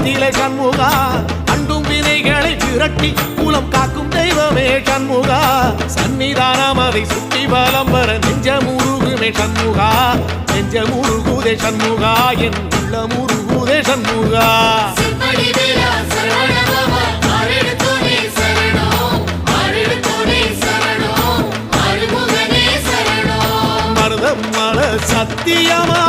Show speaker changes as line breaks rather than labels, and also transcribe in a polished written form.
குலத்திலே சண்முகா அண்டும் வினைகளை விரட்டி குலம் காக்கும் தெய்வமே சண்முகா சன்னிதானம் அதை சுற்றி பலம் வர நெஞ்சமுருகுமே சண்முகா நெஞ்சமுருகுதே சண்முகா என் உள்ளமுருகுதே சண்முகா மருதம் மல சத்தியமா